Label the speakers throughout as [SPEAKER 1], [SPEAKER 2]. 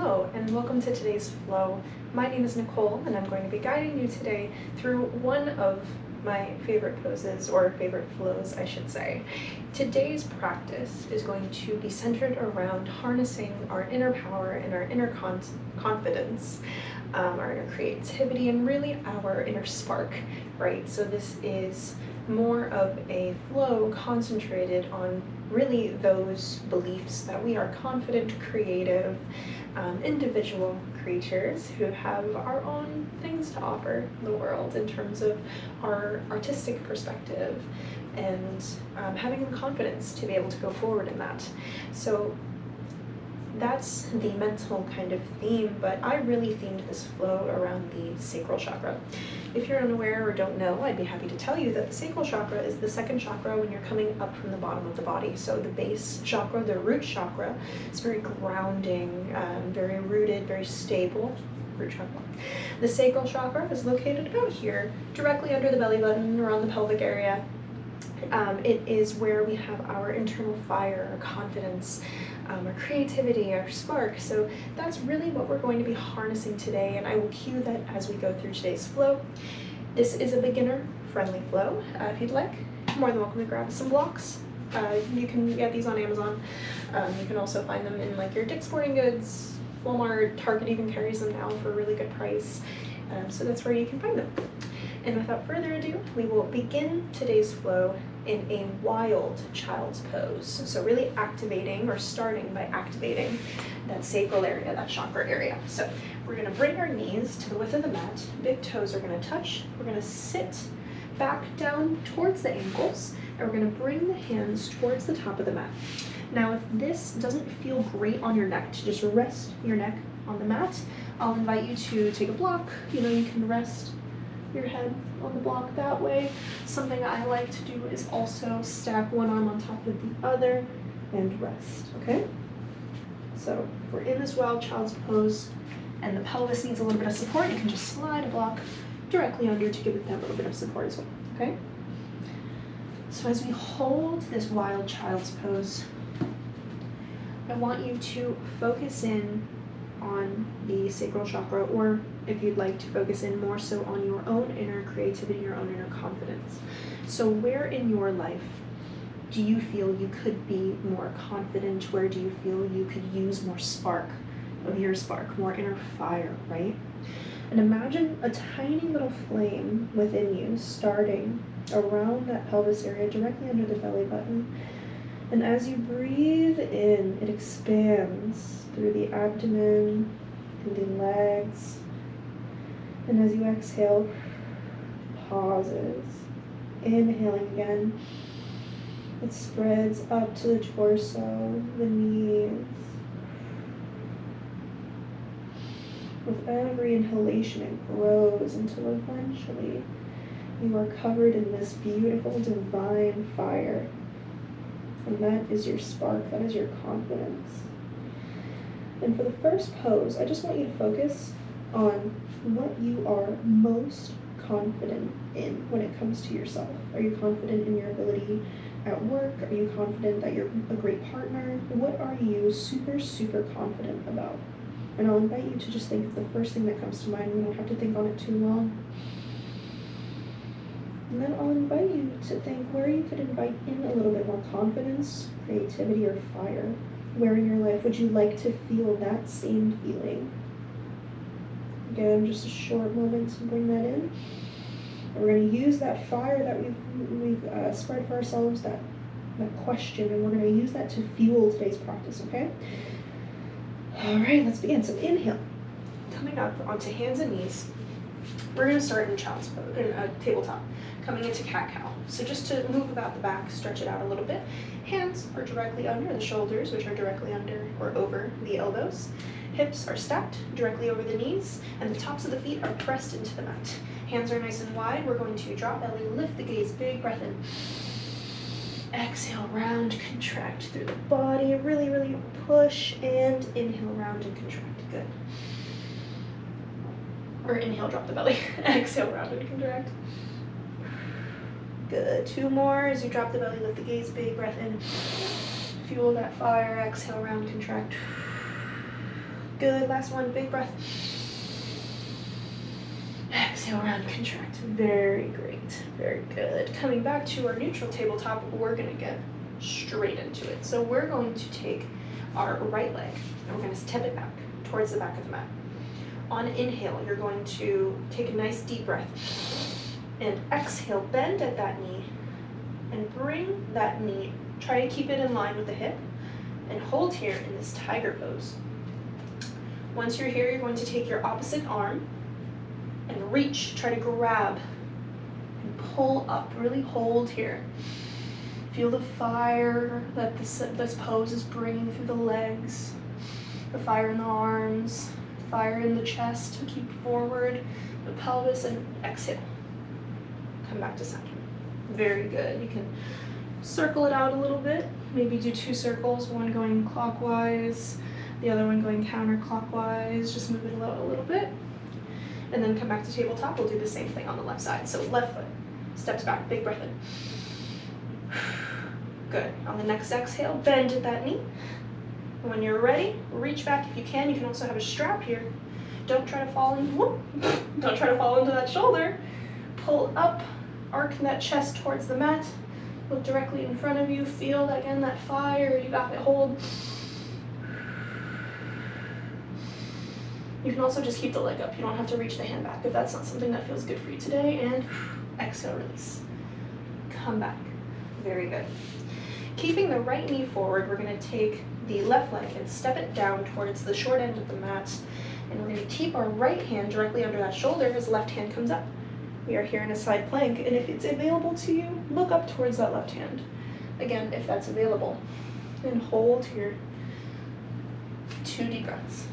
[SPEAKER 1] Hello, and welcome to today's flow. My name is Nicole, and I'm going to be guiding you today through one of my favorite poses, or favorite flows, I should say. Today's practice is going to be centered around harnessing our inner power and our inner confidence, our inner creativity, and really our inner spark, right? So this is more of a flow concentrated on really those beliefs that we are confident, creative, individual creatures who have our own things to offer the world in terms of our artistic perspective and having the confidence to be able to go forward in that. So that's the mental kind of theme, but I really themed this flow around the sacral chakra. If you're unaware or don't know, I'd be happy to tell you that the sacral chakra is the second chakra when you're coming up from the bottom of the body. So the base chakra, the root chakra, is very grounding, very rooted, very stable. Root chakra. The sacral chakra is located about here, directly under the belly button, around the pelvic area. It is where we have our internal fire, our confidence, our creativity, our spark. So that's really what we're going to be harnessing today, and I will cue that as we go through today's flow. This is a beginner-friendly flow. If you'd like, you're more than welcome to grab some blocks. You can get these on Amazon. You can also find them in like your Dick's Sporting Goods, Walmart, Target even carries them now for a really good price. So that's where you can find them. And without further ado, we will begin today's flow in a wild child's pose. So really activating, or starting by activating that sacral area, that chakra area. So we're gonna bring our knees to the width of the mat, big toes are gonna touch, we're gonna sit back down towards the ankles, and we're gonna bring the hands towards the top of the mat. Now if this doesn't feel great on your neck, to just rest your neck on the mat, I'll invite you to take a block. You can rest your head on the block that way. Something I like to do is also stack one arm on top of the other and rest, okay? So if we're in this wild child's pose and the pelvis needs a little bit of support, you can just slide a block directly under to give it that little bit of support as well, okay? So as we hold this wild child's pose, I want you to focus in on the sacral chakra, or if you'd like to focus in more so on your own inner creativity, your own inner confidence. So where in your life do you feel you could be more confident? Where do you feel you could use more spark of your spark, more inner fire, right? And imagine a tiny little flame within you starting around that pelvis area, directly under the belly button. And as you breathe in, it expands through the abdomen and the legs. And as you exhale, pauses. Inhaling again, it spreads up to the torso, the knees. With every inhalation, it grows until eventually you are covered in this beautiful divine fire. And that is your spark, that is your confidence. And for the first pose, I just want you to focus on what you are most confident in when it comes to yourself. Are you confident in your ability at work? Are you confident that you're a great partner? What are you super, super confident about? And I'll invite you to just think of the first thing that comes to mind. We don't have to think on it too long. And then I'll invite you to think where you could invite in a little bit more confidence, creativity, or fire. Where in your life would you like to feel that same feeling? Again, just a short moment to bring that in. And we're going to use that fire that we've spread for ourselves, that question, and we're going to use that to fuel today's practice, okay? All right, let's begin. So inhale, coming up onto hands and knees. We're going to start in child's pose, in tabletop, coming into cat-cow. So just to move about the back, stretch it out a little bit. Hands are directly under the shoulders, which are directly under or over the elbows. Hips are stacked directly over the knees, and the tops of the feet are pressed into the mat. Hands are nice and wide. We're going to drop belly, lift the gaze, big breath in. Exhale, round, contract through the body. Really, really push, and inhale, round and contract. Good. Or inhale, drop the belly. Exhale, round and contract. Good. Two more. As you drop the belly, lift the gaze, big breath in. Fuel that fire. Exhale, round, contract. Good, last one, big breath. Exhale, round, contract. Very great, very good. Coming back to our neutral tabletop, we're gonna get straight into it. So we're going to take our right leg and we're gonna step it back towards the back of the mat. On inhale, you're going to take a nice deep breath and exhale, bend at that knee and bring that knee, try to keep it in line with the hip and hold here in this tiger pose. Once you're here, you're going to take your opposite arm and reach, try to grab and pull up, really hold here. Feel the fire that this pose is bringing through the legs, the fire in the arms, fire in the chest to keep forward, the pelvis, and exhale. Come back to center. Very good. You can circle it out a little bit, maybe do 2 circles, one going clockwise, the other one going counterclockwise, just move it a little bit. And then come back to tabletop, we'll do the same thing on the left side. So left foot, steps back, big breath in. Good. On the next exhale, bend at that knee. When you're ready, reach back if you can. You can also have a strap here. Don't try to fall into, don't try to fall into that shoulder. Pull up, arc that chest towards the mat. Look directly in front of you. Feel again that fire. You got it. Hold. You can also just keep the leg up. You don't have to reach the hand back if that's not something that feels good for you today. And exhale, release. Come back. Very good. Keeping the right knee forward, we're going to take the left leg and step it down towards the short end of the mat. And we're going to keep our right hand directly under that shoulder as left hand comes up. We are here in a side plank, and if it's available to you, look up towards that left hand. Again, if that's available. And hold here. 2 deep breaths.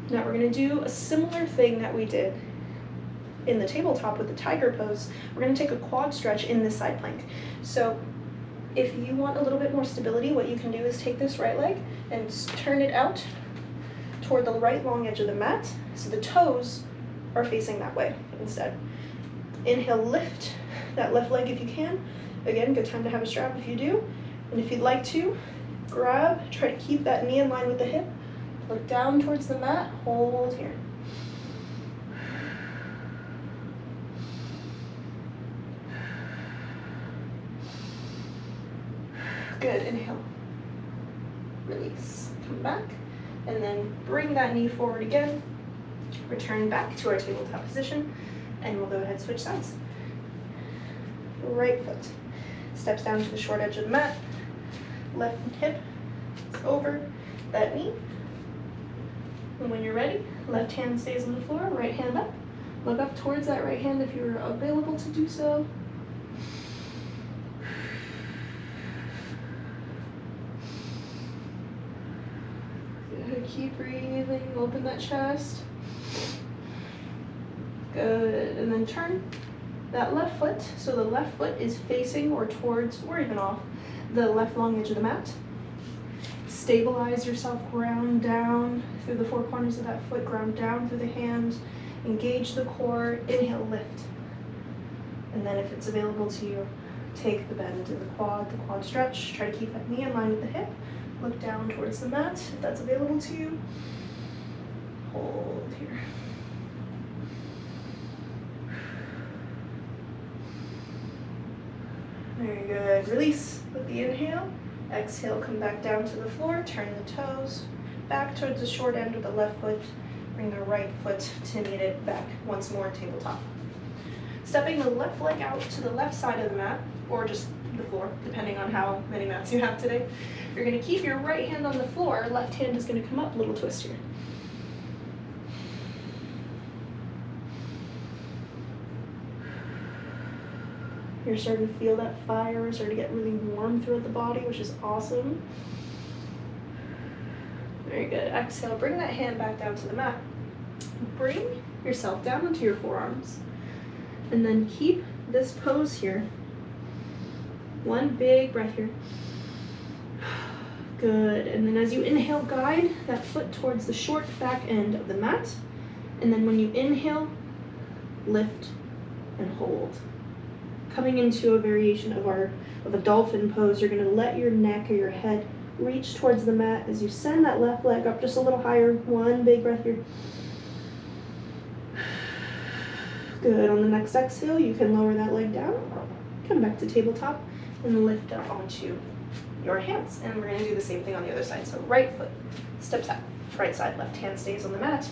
[SPEAKER 1] Now we're going to do a similar thing that we did in the tabletop with the tiger pose. We're going to take a quad stretch in this side plank. So if you want a little bit more stability, what you can do is take this right leg and turn it out toward the right long edge of the mat, so the toes are facing that way instead. Inhale, lift that left leg if you can. Again, good time to have a strap if you do. And if you'd like to, grab, try to keep that knee in line with the hip. Look down towards the mat, hold here. Good, inhale. Release, come back. And then bring that knee forward again. Return back to our tabletop position, and we'll go ahead and switch sides. Right foot steps down to the short edge of the mat. Left hip is over that knee. And when you're ready, left hand stays on the floor, right hand up. Look up towards that right hand if you're available to do so. Good. Keep breathing, open that chest. Good, and then turn that left foot, so the left foot is facing or towards or even off the left long edge of the mat. Stabilize yourself, ground down through the 4 corners of that foot, ground down through the hands, engage the core, inhale, lift. And then if it's available to you, take the bend in the quad stretch, try to keep that knee in line with the hip, look down towards the mat if that's available to you. Hold here. Very good. Release with the inhale. Exhale, come back down to the floor. Turn the toes back towards the short end of the left foot. Bring the right foot to meet it back once more, tabletop. Stepping the left leg out to the left side of the mat, or just the floor, depending on how many mats you have today. You're going to keep your right hand on the floor. Left hand is going to come up, little twist here. You're starting to feel that fire, starting to get really warm throughout the body, which is awesome. Very good. Exhale, bring that hand back down to the mat. Bring yourself down into your forearms. And then keep this pose here. One big breath here. Good. And then as you inhale, guide that foot towards the short back end of the mat. And then when you inhale, lift and hold. Coming into a variation of a dolphin pose, you're going to let your neck or your head
[SPEAKER 2] reach towards the mat as you send that left leg up just a little higher. One big breath here. Good. On the next exhale, you can lower that leg down, come back to tabletop, and lift up onto your hands. And we're going to do the same thing on the other side. So right foot steps out, right side, left hand stays on the mat.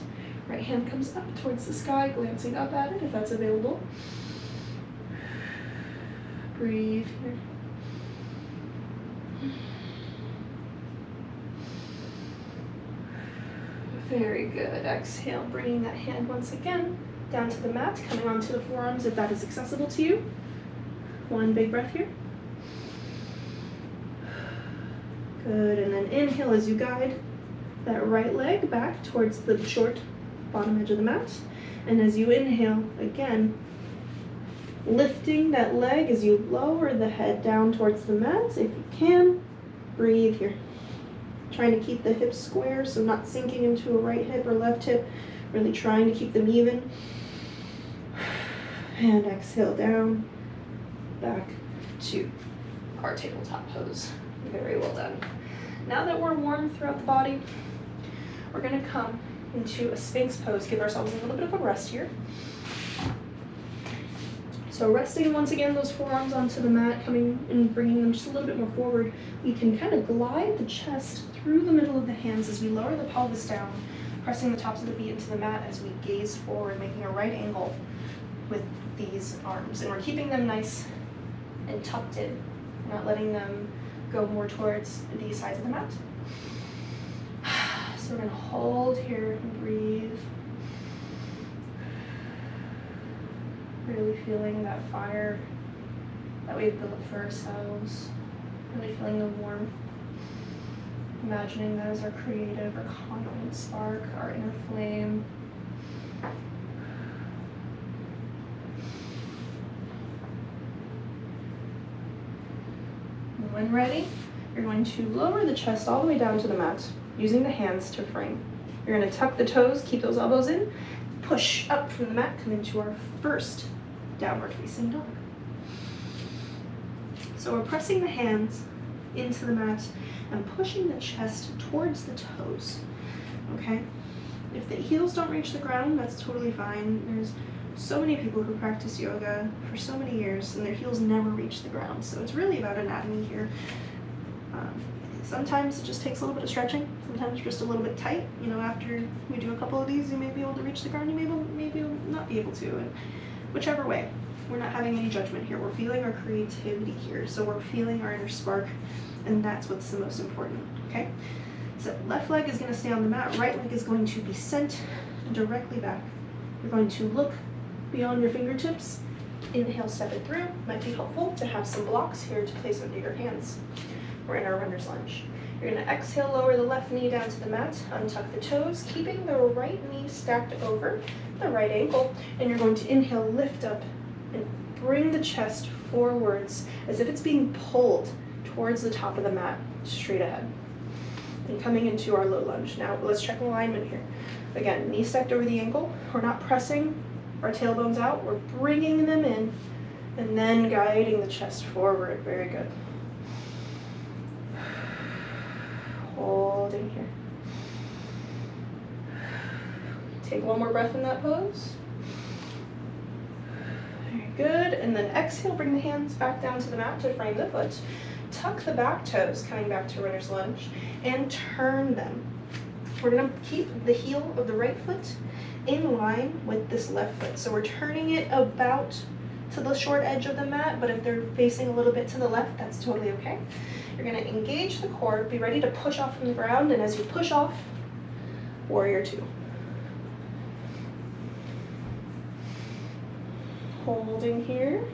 [SPEAKER 2] Right hand comes up towards the sky, glancing up at it if that's available. Breathe here. Very good. Exhale, bringing that hand once again down to the mat, coming onto the forearms if that is accessible to you. One big breath here. Good, and then inhale as you guide that right leg back towards the short bottom edge of the mat. And as you inhale, again, lifting that leg as you lower the head down towards the mat. If you can, breathe here. Trying to keep the hips square, so not sinking into a right hip or left hip, really trying to keep them even. And exhale down, back to our tabletop pose. Very well done. Now that we're warm throughout the body, we're going to come into a Sphinx pose. Give ourselves a little bit of a rest here. So resting once again those forearms onto the mat, coming and bringing them just a little bit more forward. We can kind of glide the chest through the middle of the hands as we lower the pelvis down, pressing the tops of the feet into the mat as we gaze forward, making a right angle with these arms. And we're keeping them nice and tucked in, not letting them go more towards these sides of the mat. So we're going to hold here and breathe. Really feeling that fire that we've built for ourselves. Really feeling the warmth. Imagining that as our creative or confident spark, our inner flame. When ready, you're going to lower the chest all the way down to the mat, using the hands to frame. You're going to tuck the toes, keep those elbows in, push up from the mat, come into our first downward facing dog. So we're pressing the hands into the mat and pushing the chest towards the toes, okay? If the heels don't reach the ground, that's totally fine. There's so many people who practice yoga for so many years and their heels never reach the ground, so it's really about anatomy here. Sometimes it just takes a little bit of stretching, sometimes just a little bit tight. You know, after we do a couple of these, you may be able to reach the ground, you may not be able to, and whichever way. We're not having any judgment here. We're feeling our creativity here, so we're feeling our inner spark, and that's what's the most important, okay? So left leg is going to stay on the mat, right leg is going to be sent directly back. You're going to look beyond your fingertips, inhale, step it through. Might be helpful to have some blocks here to place under your hands. We're in our runner's lunge. You're going to exhale, lower the left knee down to the mat, untuck the toes, keeping the right knee stacked over the right ankle, and you're going to inhale, lift up, and bring the chest forwards as if it's being pulled towards the top of the mat, straight ahead. And coming into our low lunge. Now let's check alignment here. Again, knee stacked over the ankle. We're not pressing our tailbones out, we're bringing them in, and then guiding the chest forward. Very good. Holding here. Take one more breath in that pose. Very good. And then exhale, bring the hands back down to the mat to frame the foot. Tuck the back toes, coming back to runner's lunge, and turn them. We're going to keep the heel of the right foot in line with this left foot. So we're turning it about to the short edge of the mat, but if they're facing a little bit to the left, that's totally okay. You're going to engage the core, be ready to push off from the ground, and as you push off, warrior two. Holding here.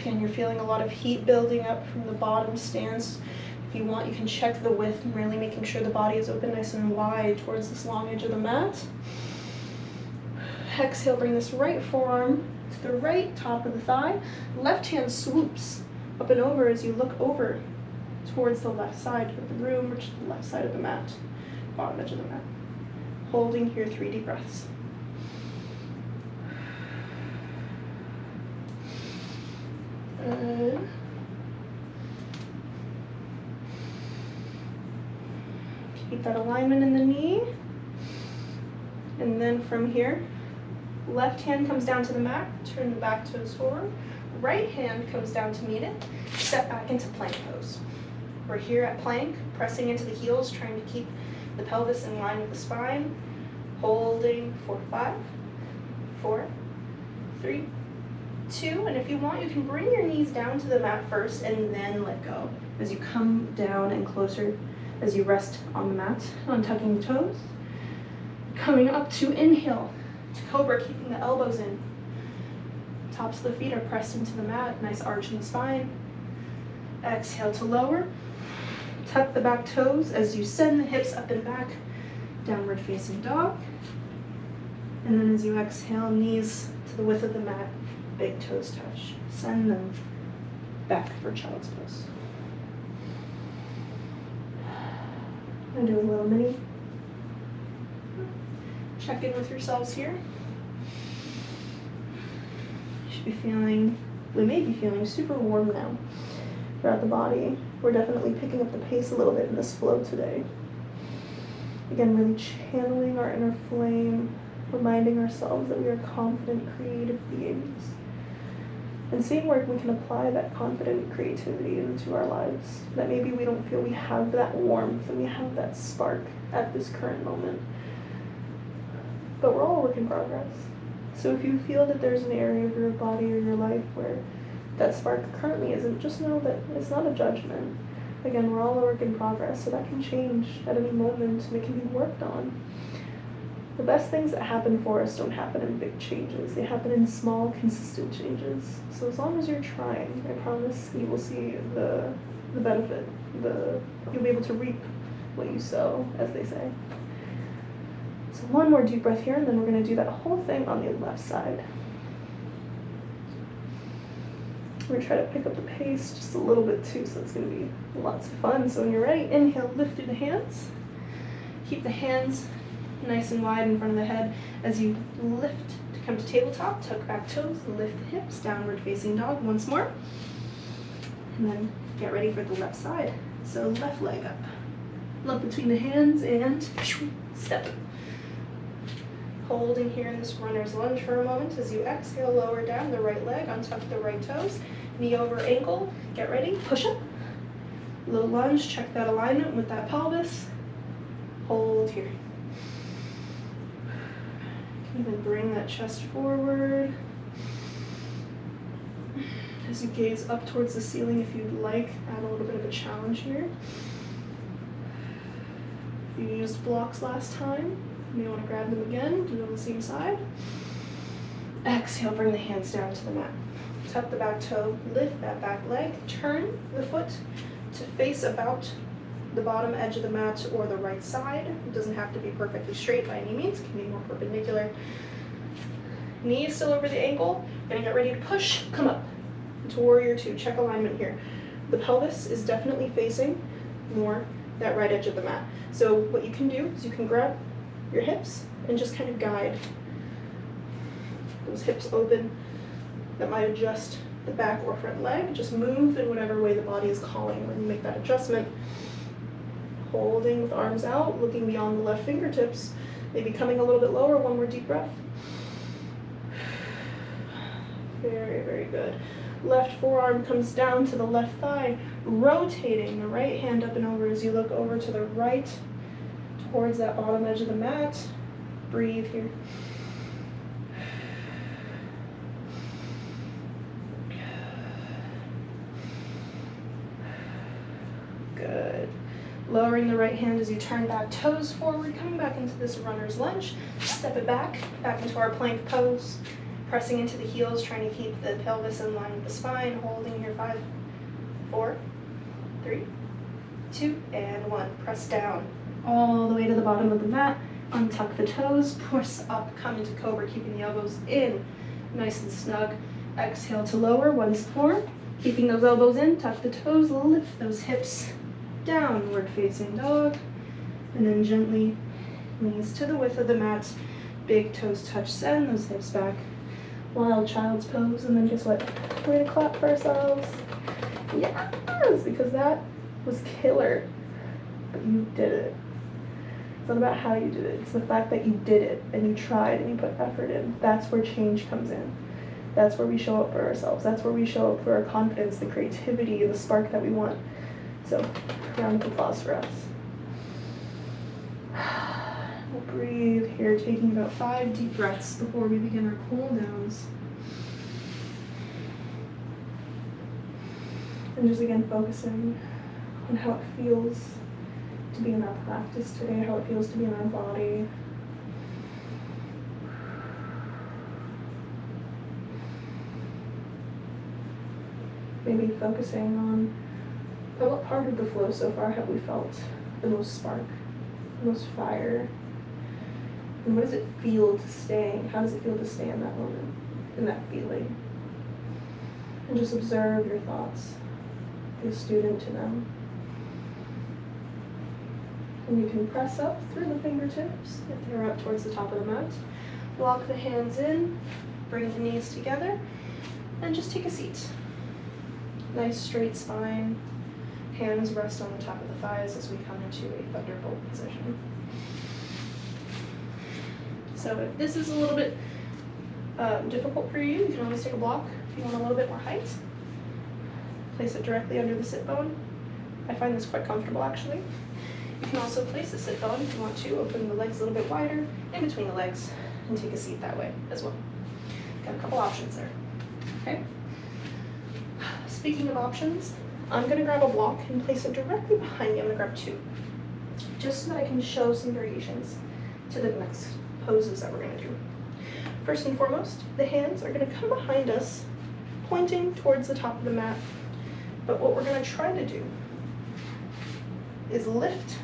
[SPEAKER 2] Again, you're feeling a lot of heat building up from the bottom stance. If you want, you can check the width and really making sure the body is open nice and wide towards this long edge of the mat. Exhale, bring this right forearm to the right top of the thigh. Left hand swoops up and over as you look over towards the left side of the room, or to the left side of the mat, bottom edge of the mat. Holding here 3 deep breaths. Keep that alignment in the knee. And then from here, left hand comes down to the mat, turn the back toes forward. Right hand comes down to meet it, step back into plank pose. We're here at plank, pressing into the heels, trying to keep the pelvis in line with the spine. Holding for 5, 4, 3, 2, and if you want, you can bring your knees down to the mat first and then let go. As you come down and closer, as you rest on the mat, untucking the toes. Coming up to inhale, to cobra, keeping the elbows in. Tops of the feet are pressed into the mat, nice arch in the spine. Exhale to lower. Tuck the back toes as you send the hips up and back, downward facing dog. And then as you exhale, knees to the width of the mat, big toes touch. Send them back for child's pose. And do a little mini check in with yourselves here. You should be feeling, we may be feeling super warm now throughout the body. We're definitely picking up the pace a little bit in this flow today. Again, really channeling our inner flame, reminding ourselves that we are confident, creative beings, and seeing where we can apply that confident creativity into our lives. That maybe we don't feel we have that warmth and we have that spark at this current moment. But we're all a work in progress. So if you feel that there's an area of your body or your life where that spark currently isn't, just know that it's not a judgment. Again, we're all a work in progress, so that can change at any moment and it can be worked on. The best things that happen for us don't happen in big changes. They happen in small, consistent changes. So as long as you're trying, I promise you will see the benefit. You'll be able to reap what you sow, as they say. So one more deep breath here, and then we're going to do that whole thing on the left side. We're going to try to pick up the pace just a little bit too, so it's going to be lots of fun. So when you're ready, inhale, lift through the hands. Keep the hands nice and wide in front of the head. As you lift to come to tabletop, tuck back toes, lift the hips, downward facing dog once more. And then get ready for the left side. So left leg up. Look between the hands and step. Holding here in this runner's lunge for a moment. As you exhale, lower down the right leg, untuck the right toes, knee over ankle, get ready, push up. Low lunge, check that alignment with that pelvis. Hold here. Even bring that chest forward. As you gaze up towards the ceiling, if you'd like, add a little bit of a challenge here. If you used blocks last time, you may want to grab them again, do it on the same side. Exhale, bring the hands down to the mat. Tuck the back toe, lift that back leg, turn the foot to face about the bottom edge of the mat or the right side. It doesn't have to be perfectly straight by any means, it can be more perpendicular. Knee is still over the ankle. Gonna get ready to push, come up to warrior two. Check alignment here. The pelvis is definitely facing more that right edge of the mat. So what you can do is you can grab your hips and just kind of guide those hips open. That might adjust the back or front leg. Just move in whatever way the body is calling when you make that adjustment. Holding with arms out, looking beyond the left fingertips, maybe coming a little bit lower. One more deep breath. Very, very good. Left forearm comes down to the left thigh, rotating the right hand up and over as you look over to the right towards that bottom edge of the mat. Breathe here. Good. Lowering the right hand as you turn back toes forward, coming back into this runner's lunge. Step it back into our plank pose. Pressing into the heels, trying to keep the pelvis in line with the spine. Holding here, 5, 4, 3, 2, and 1. Press down all the way to the bottom of the mat. Untuck the toes, push up, come into cobra, keeping the elbows in, nice and snug. Exhale to lower once more. Keeping those elbows in, tuck the toes, lift those hips. Downward facing dog, and then gently knees to the width of the mat, big toes touch, send those hips back, wild child's pose, and then guess what, we're gonna clap for ourselves. Yes, because that was killer, but you did it.
[SPEAKER 1] It's not about how you did it. It's the fact that you did it and you tried and you put effort in. That's where change comes in. That's where we show up for ourselves. That's where we show up for our confidence, the creativity, the spark that we want. So, round of applause for us. We'll breathe here, taking about 5 deep breaths before we begin our cool downs. And just again focusing on how it feels to be in our practice today, how it feels to be in our body. Maybe focusing on what part of the flow so far have we felt the most spark, the most fire, and what does it feel to stay? How does it feel to stay in that moment, in that feeling? And just observe your thoughts, be a student to them. And you can press up through the fingertips if they're up towards the top of the mat. Lock the hands in, bring the knees together, and just take a seat. Nice straight spine. Hands rest on the top of the thighs as we come into a Thunderbow position. So if this is a little bit difficult for you, you can always take a block if you want a little bit more height. Place it directly under the sit bone. I find this quite comfortable actually. You can also place the sit bone if you want to, open the legs a little bit wider in between the legs and take a seat that way as well. Got a couple options there. Okay. Speaking of options, I'm going to grab a block and place it directly behind me. I'm going to grab 2, just so that I can show some variations to the next poses that we're going to do. First and foremost, the hands are going to come behind us, pointing towards the top of the mat. But what we're going to try to do is lift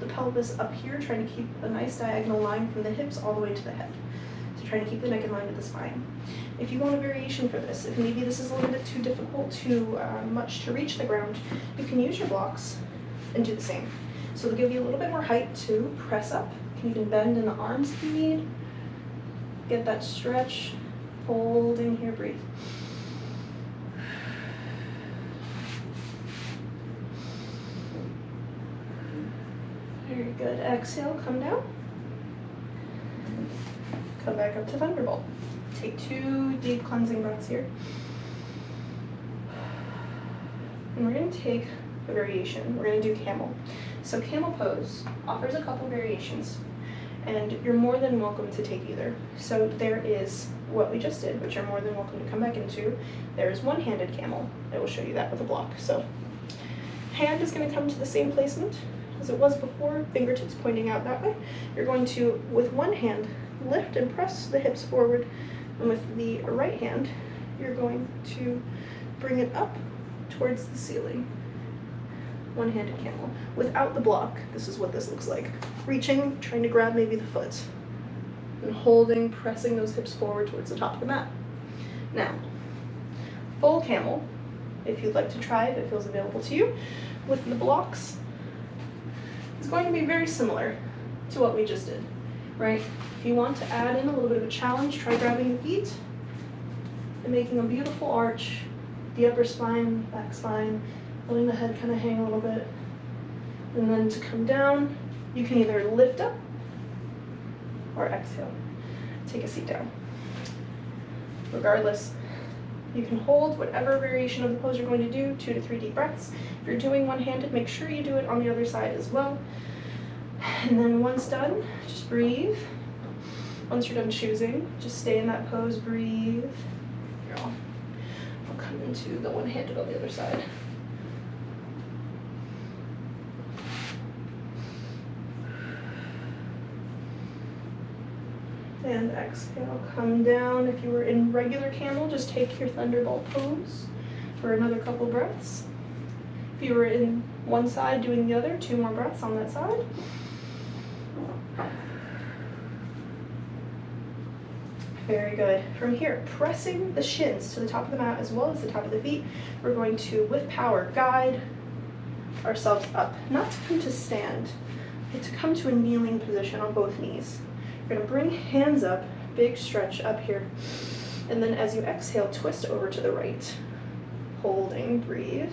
[SPEAKER 1] the pelvis up here, trying to keep a nice diagonal line from the hips all the way to the head. So trying to keep the neck in line with the spine. If you want a variation for this, if maybe this is a little bit too difficult, too much to reach the ground, you can use your blocks and do the same. So they'll give you a little bit more height to press up. You can even bend in the arms if you need. Get that stretch. Hold in here, breathe. Very good. Exhale, come down. Come back up to Thunderbolt. Take 2 deep cleansing breaths here. And we're going to take a variation. We're going to do camel. So camel pose offers a couple variations, and you're more than welcome to take either. So there is what we just did, which you're more than welcome to come back into. There's one-handed camel. I will show you that with a block. So hand is going to come to the same placement as it was before, fingertips pointing out that way. You're going to, with one hand, lift and press the hips forward, and with the right hand, you're going to bring it up towards the ceiling. One-handed camel. Without the block, this is what this looks like. Reaching, trying to grab maybe the foot, and holding, pressing those hips forward towards the top of the mat. Now, full camel, if you'd like to try, if it feels available to you, with the blocks, is going to be very similar to what we just did, right? If you want to add in a little bit of a challenge, try grabbing the feet and making a beautiful arch, the upper spine, back spine, letting the head kind of hang a little bit. And then to come down, you can either lift up or exhale. Take a seat down. Regardless, you can hold whatever variation of the pose you're going to do, 2 to 3 deep breaths. If you're doing one-handed, make sure you do it on the other side as well. And then once done, just breathe. Once you're done choosing, just stay in that pose, breathe. Here, I'll come into the one-handed on the other side. And exhale, come down. If you were in regular camel, just take your Thunderbolt pose for another couple breaths. If you were in one side doing the other, 2 more breaths on that side. Very good. From here, pressing the shins to the top of the mat as well as the top of the feet, we're going to, with power, guide ourselves up. Not to come to stand, but to come to a kneeling position on both knees. You're going to bring hands up, big stretch up here. And then as you exhale, twist over to the right. Holding, breathe.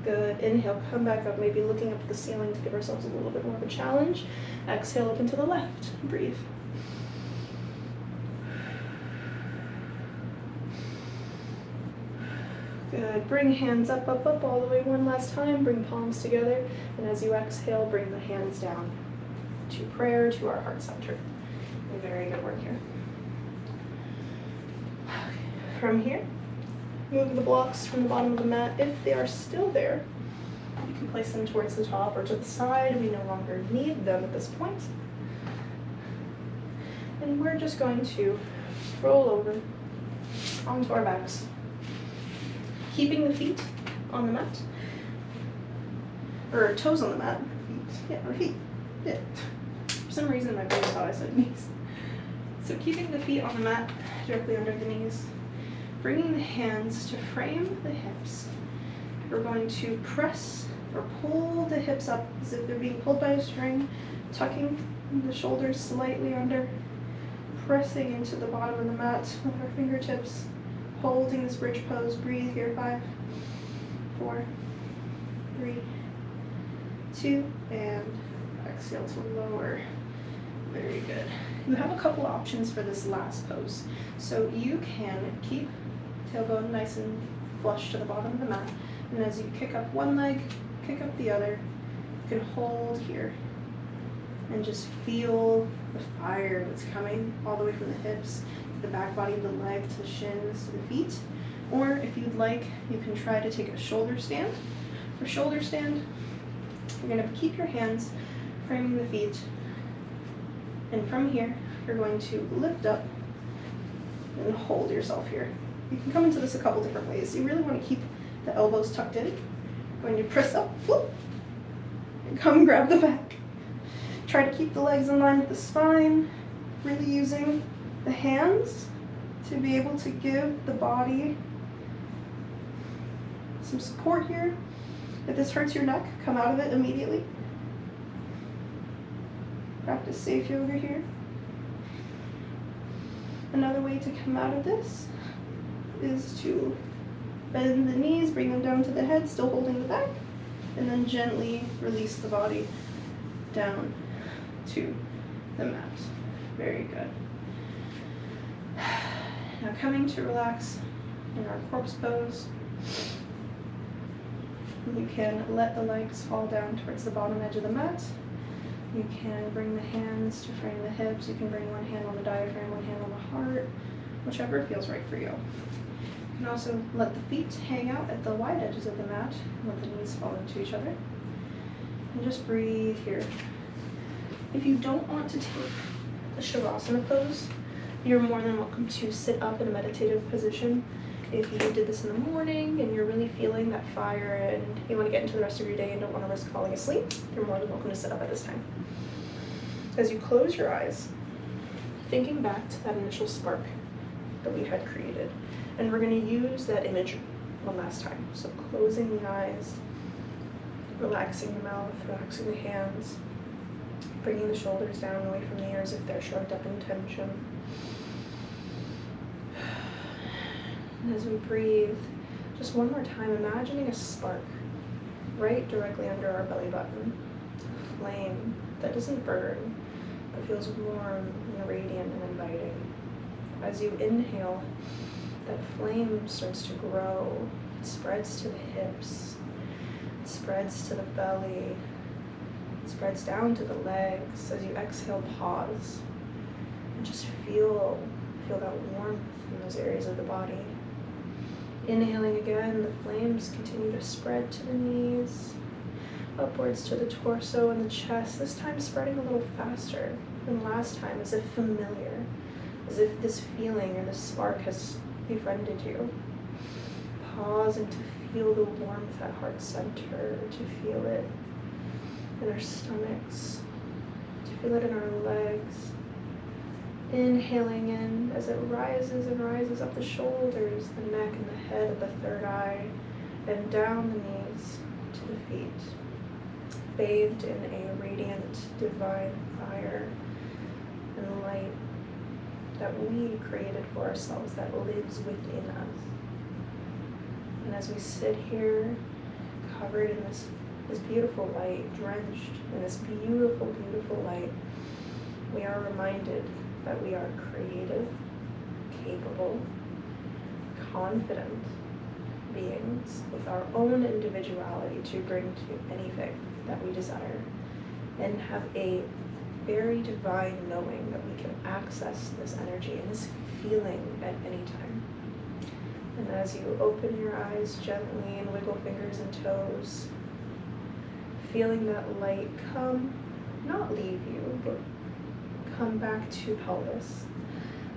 [SPEAKER 1] Good. Inhale, come back up, maybe looking up at the ceiling to give ourselves a little bit more of a challenge. Exhale, open to the left. Breathe. Good. Bring hands up, up, up, all the way one last time. Bring palms together. And as you exhale, bring the hands down to prayer, to our heart center. Very good work here. From here, move the blocks from the bottom of the mat. If they are still there, you can place them towards the top or to the side. We no longer need them at this point. And we're just going to roll over onto our backs, keeping the feet on the mat, or toes on the mat. Yeah, or feet. Yeah. For some reason, my brain thought I said knees. So keeping the feet on the mat directly under the knees, bringing the hands to frame the hips. We're going to press or pull the hips up as if they're being pulled by a string, tucking the shoulders slightly under, pressing into the bottom of the mat with our fingertips, holding this bridge pose. Breathe here. 5, 4, 3, 2, and exhale to lower. Very good. You have a couple options for this last pose. So you can keep tailbone nice and flush to the bottom of the mat, and as you kick up one leg, kick up the other, you can hold here and just feel the fire that's coming all the way from the hips to the back body of the leg, to the shins, to the feet. Or if you'd like, you can try to take a shoulder stand. For shoulder stand, you're going to keep your hands framing the feet, and from here, you're going to lift up and hold yourself here. You can come into this a couple different ways. You really want to keep the elbows tucked in. You're going to press up, whoop, and come grab the back. Try to keep the legs in line with the spine, really using the hands to be able to give the body some support here. If this hurts your neck, come out of it immediately. Practice safe yoga here. Another way to come out of this is to bend the knees, bring them down to the head, still holding the back, and then gently release the body down to the mat. Very good. Now coming to relax in our corpse pose. You can let the legs fall down towards the bottom edge of the mat. You can bring the hands to frame the hips. You can bring one hand on the diaphragm, one hand on the heart, whichever feels right for you. You can also let the feet hang out at the wide edges of the mat, and let the knees fall into each other. And just breathe here. If you don't want to take a Shavasana pose, you're more than welcome to sit up in a meditative position. If you did this in the morning and you're really feeling that fire and you want to get into the rest of your day and don't want to risk falling asleep, you're more than welcome to sit up at this time. As you close your eyes, thinking back to that initial spark that we had created, and we're going to use that image one last time. So closing the eyes, relaxing the mouth, relaxing the hands, bringing the shoulders down away from the ears if they're shrugged up in tension. And as we breathe, just one more time, imagining a spark right directly under our belly button, a flame that doesn't burn, but feels warm and radiant and inviting. As you inhale, that flame starts to grow. It spreads to the hips, it spreads to the belly, it spreads down to the legs. As you exhale, pause and just feel that warmth in those areas of the body. Inhaling again, the flames continue to spread to the knees, upwards to the torso and the chest, this time spreading a little faster than last time, as if familiar, as if this feeling or this spark has befriended you. Pausing to feel the warmth at heart center, to feel it in our stomachs, to feel it in our legs. Inhaling in as it rises and rises up the shoulders, the neck and the head of the third eye, and down the knees to the feet, bathed in a radiant, divine fire and light that we created for ourselves, that lives within us. And as we sit here, covered in this beautiful light, drenched in this beautiful, beautiful light, we are reminded that we are creative, capable, confident beings with our own individuality to bring to anything that we desire, and have a very divine knowing that we can access this energy and this feeling at any time. And as you open your eyes gently and wiggle fingers and toes, feeling that light come, not leave you, but come back to pelvis,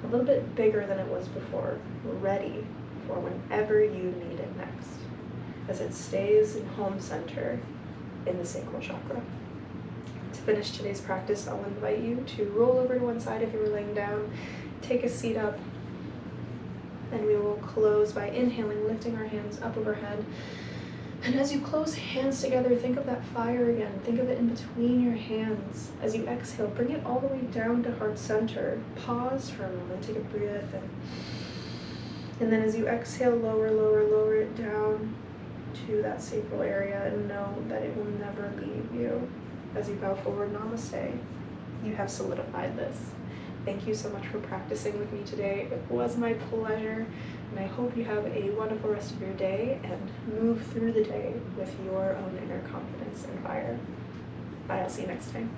[SPEAKER 1] a little bit bigger than it was before, ready for whenever you need it next, as it stays in home center in the sacral chakra. To finish today's practice, I'll invite you to roll over to one side if you were laying down, take a seat up, and we will close by inhaling, lifting our hands up overhead. And as you close hands together, think of that fire again. Think of it in between your hands. As you exhale, bring it all the way down to heart center. Pause for a moment, take a breath, and then as you exhale, lower, lower, lower it down to that sacral area, and know that it will never leave you. As you bow forward, namaste. You have solidified this. Thank you so much for practicing with me today. It was my pleasure, and I hope you have a wonderful rest of your day and move through the day with your own inner confidence and fire. Bye, I'll see you next time.